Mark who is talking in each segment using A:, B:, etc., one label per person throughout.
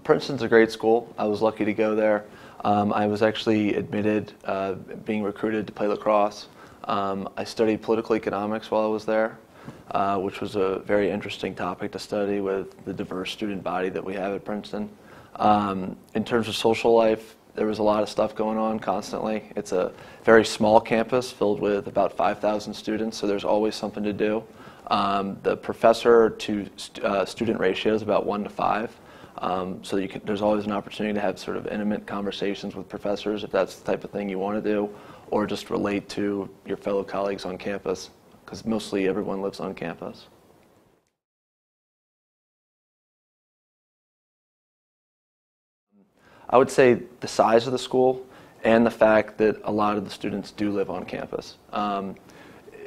A: Princeton's a great school. I was lucky to go there. I was actually admitted, being recruited to play lacrosse. I studied political economics while I was there, which was a very interesting topic to study with the diverse student body that we have at Princeton. In terms of social life, there was a lot of stuff going on constantly. It's a very small campus filled with about 5,000 students, so there's always something to do. The professor to student ratio is about 1 to 5. So there's always an opportunity to have sort of intimate conversations with professors if that's the type of thing you want to do, or just relate to your fellow colleagues on campus, because mostly everyone lives on campus. I would say the size of the school and the fact that a lot of the students do live on campus.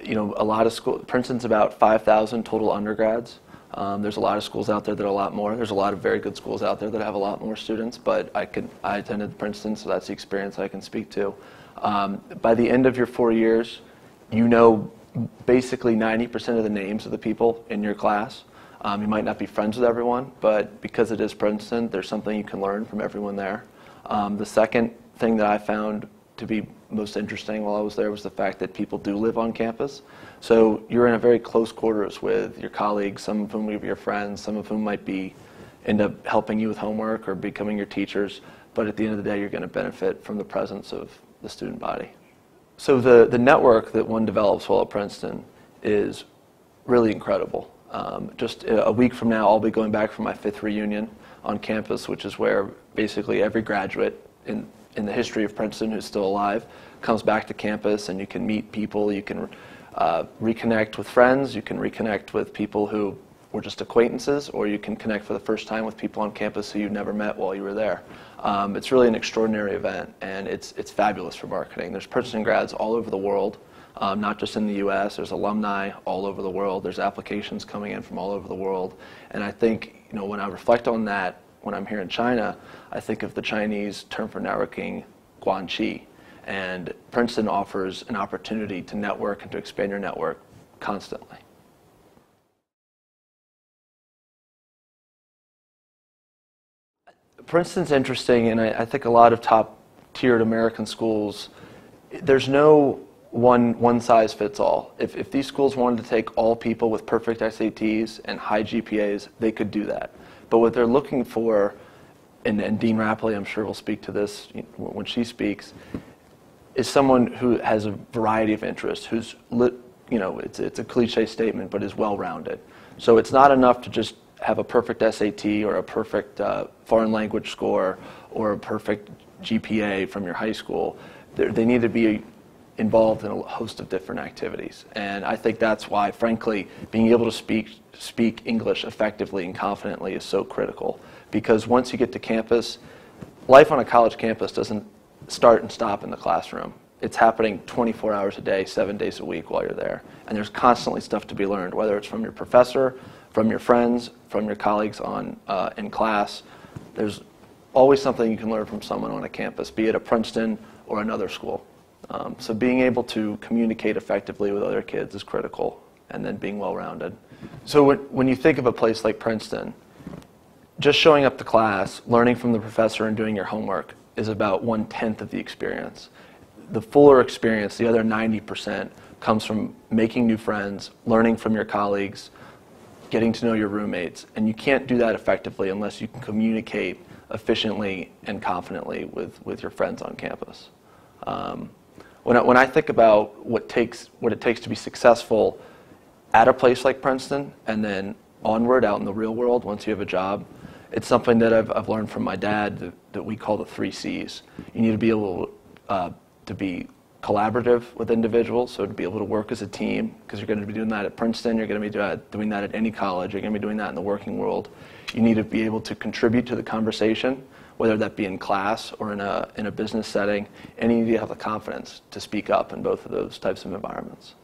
A: You know, a lot of Princeton's about 5,000 total undergrads. There's a lot of schools out there that are a lot more. There's a lot of very good schools out there that have a lot more students, but I attended Princeton, so that's the experience I can speak to. By the end of your 4 years, you know basically 90% of the names of the people in your class. You might not be friends with everyone, but because it is Princeton, there's something you can learn from everyone there. The second thing that I found to be most interesting while I was there was the fact that people do live on campus. So you're in a very close quarters with your colleagues, some of whom will be your friends, some of whom might end up helping you with homework or becoming your teachers, but at the end of the day you're going to benefit from the presence of the student body. So the network that one develops while at Princeton is really incredible. Just a week from now I'll be going back for my 5th reunion on campus, which is where basically every graduate in the history of Princeton who's still alive comes back to campus, and you can meet people, you can reconnect with friends, you can reconnect with people who were just acquaintances, or you can connect for the first time with people on campus who you never met while you were there. It's really an extraordinary event, and it's fabulous for marketing. There's Princeton grads all over the world, not just in the US. There's alumni all over the world. There's applications coming in from all over the world. And I think, you know, when I reflect on that, when I'm here in China, I think of the Chinese term for networking, guanqi, and Princeton offers an opportunity to network and to expand your network constantly. Princeton's interesting, and I think a lot of top-tiered American schools, there's no one size fits all. If these schools wanted to take all people with perfect SATs and high GPAs, they could do that. But what they're looking for, and Dean Rapley, I'm sure will speak to this when she speaks, is someone who has a variety of interests, who's, you know, it's a cliche statement, but is well-rounded. So it's not enough to just have a perfect SAT or a perfect foreign language score or a perfect GPA from your high school. They need to be involved in a host of different activities. And I think that's why, frankly, being able to speak English effectively and confidently is so critical. Because once you get to campus, life on a college campus doesn't start and stop in the classroom. It's happening 24 hours a day, 7 days a week while you're there. And there's constantly stuff to be learned, whether it's from your professor, from your friends, from your colleagues in class. There's always something you can learn from someone on a campus, be it at Princeton or another school. So being able to communicate effectively with other kids is critical, and then being well-rounded. So when you think of a place like Princeton, just showing up to class, learning from the professor, and doing your homework is about 1/10 of the experience. The fuller experience, the other 90%, comes from making new friends, learning from your colleagues, getting to know your roommates, and you can't do that effectively unless you can communicate efficiently and confidently with your friends on campus. When I think about what it takes to be successful at a place like Princeton and then onward out in the real world once you have a job, it's something that I've learned from my dad that we call the 3 C's. You need to be able to be collaborative with individuals, so to be able to work as a team, because you're going to be doing that at Princeton, you're going to be doing that at any college, you're going to be doing that in the working world. You need to be able to contribute to the conversation, whether that be in class or in a business setting, and you need to have the confidence to speak up in both of those types of environments.